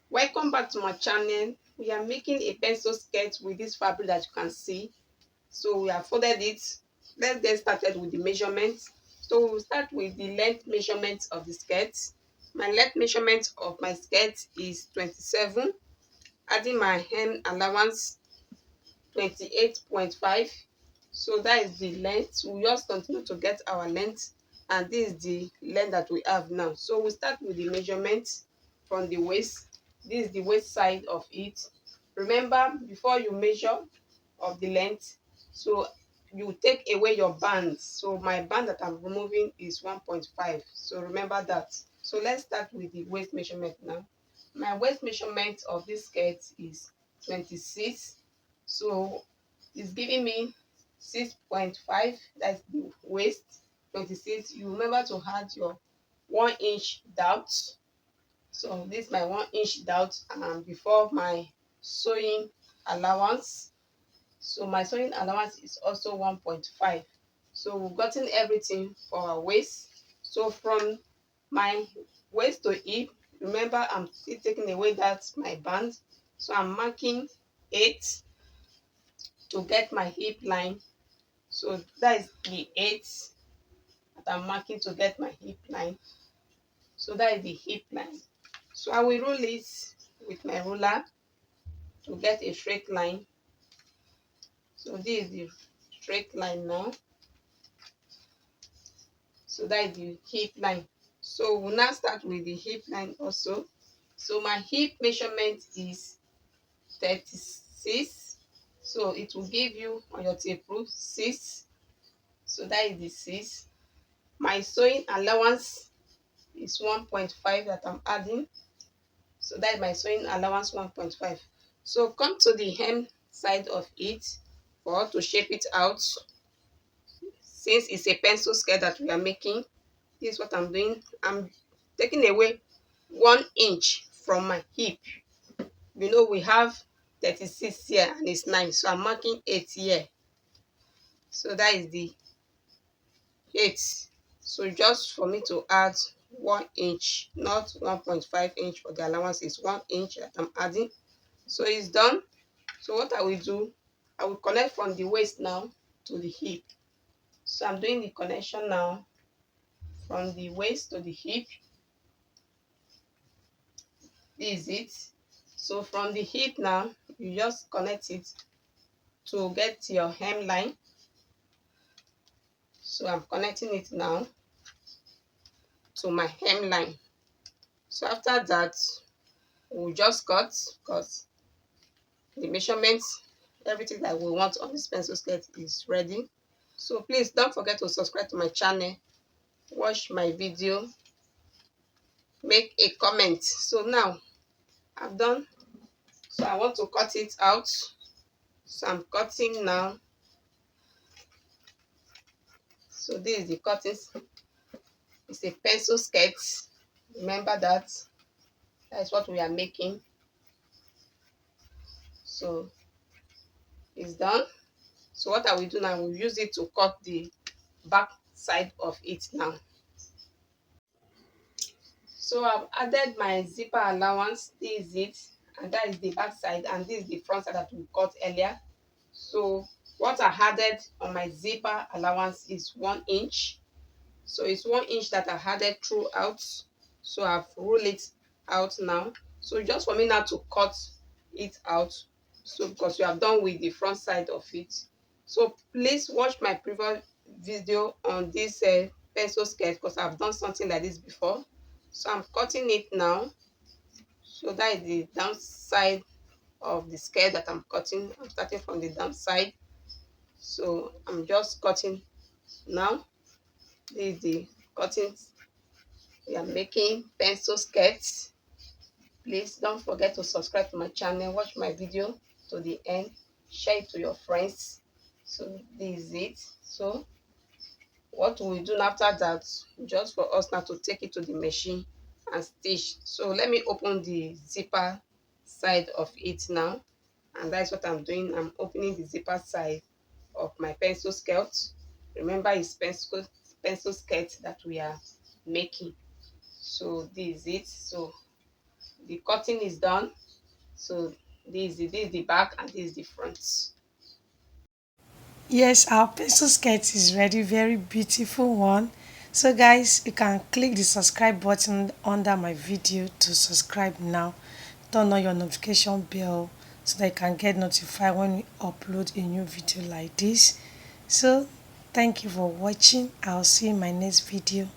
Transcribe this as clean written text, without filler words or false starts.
Welcome back to my channel. We are making a pencil skirt with this fabric that you can see. So we have folded it. Let's get started with the measurements. So we'll start with the length measurement of the skirt. My length measurement of my skirt is 27, adding my hem allowance 28.5. So that is the length. We just continue to get our length, and this is the length that we have now. So we start with the measurement from the waist. This is the waist side of it. Remember, before you measure of the length, so you take away your band. So my band that I'm removing is 1.5. So remember that. So let's start with the waist measurement now. My waist measurement of this skirt is 26. So it's giving me 6.5. That's the waist. 26. You remember to add your 1 inch dot. So this is my 1 inch dot before my sewing allowance. So my sewing allowance is also 1.5. So we've gotten everything for our waist. So from my waist to hip, remember I'm still taking away that my band. So I'm marking 8 to get my hip line. So that is the 8 that I'm marking to get my hip line. So that is the hip line. So I will rule it with my ruler to get a straight line. So this is the straight line now. So that is the hip line. So we'll now start with the hip line also. So my hip measurement is 36. So it will give you on your tape rule 6. So that is the 6. My sewing allowance is 1.5 that I'm adding. So that is my sewing allowance 1.5. So come to the hem side of it for to shape it out. Since it's a pencil skirt that we are making, this is what I'm doing. I'm taking away 1 inch from my hip. You know we have 36 here and it's 9, so I'm marking 8 here. So that is the 8. So just for me to add 1 inch, not 1.5 inch, for the allowance is 1 inch that I'm adding. So it's done. So what I will do, I will connect from the waist now to the hip. So I'm doing the connection now from the waist to the hip. This is it. So from the hip now, you just connect it to get your hemline. So I'm connecting it now to my hemline. So after that, we'll just cut because the measurements, everything that we want on this pencil skirt is ready. So please don't forget to subscribe to my channel, watch my video, make a comment. So now I've done. So I want to cut it out. So I'm cutting now. So this is the cutting. It's a pencil skirt. Remember that. That is what we are making. So it's done. So what I will do now, we'll use it to cut the back side of it now. So I've added my zipper allowance. This is it, and that is the back side, and this is the front side that we cut earlier. So what I added on my zipper allowance is 1 inch. So it's 1 inch that I added throughout. So I've ruled it out now. So just for me now to cut it out. So because we have done with the front side of it. So please watch my previous video on this pencil skirt because I've done something like this before. So I'm cutting it now. So that is the downside of the skirt that I'm cutting. I'm starting from the downside. So I'm just cutting now. This is the cutting. We are making pencil skirts. Please don't forget to subscribe to my channel, watch my video to the end, share it to your friends. So this is it. So what we do after that, just for us now to take it to the machine and stitch. So let me open the zipper side of it now, and that's what I'm doing. I'm opening the zipper side of my pencil skirt. Remember, it's pencil skirt that we are making. So this is it. So the cutting is done. So this is the back and this is the front. Yes, our pencil skirt is ready. Very beautiful one. So guys, you can click the subscribe button under my video to subscribe now. Turn on your notification bell so that you can get notified when we upload a new video like this. So thank you for watching. I'll see you in my next video.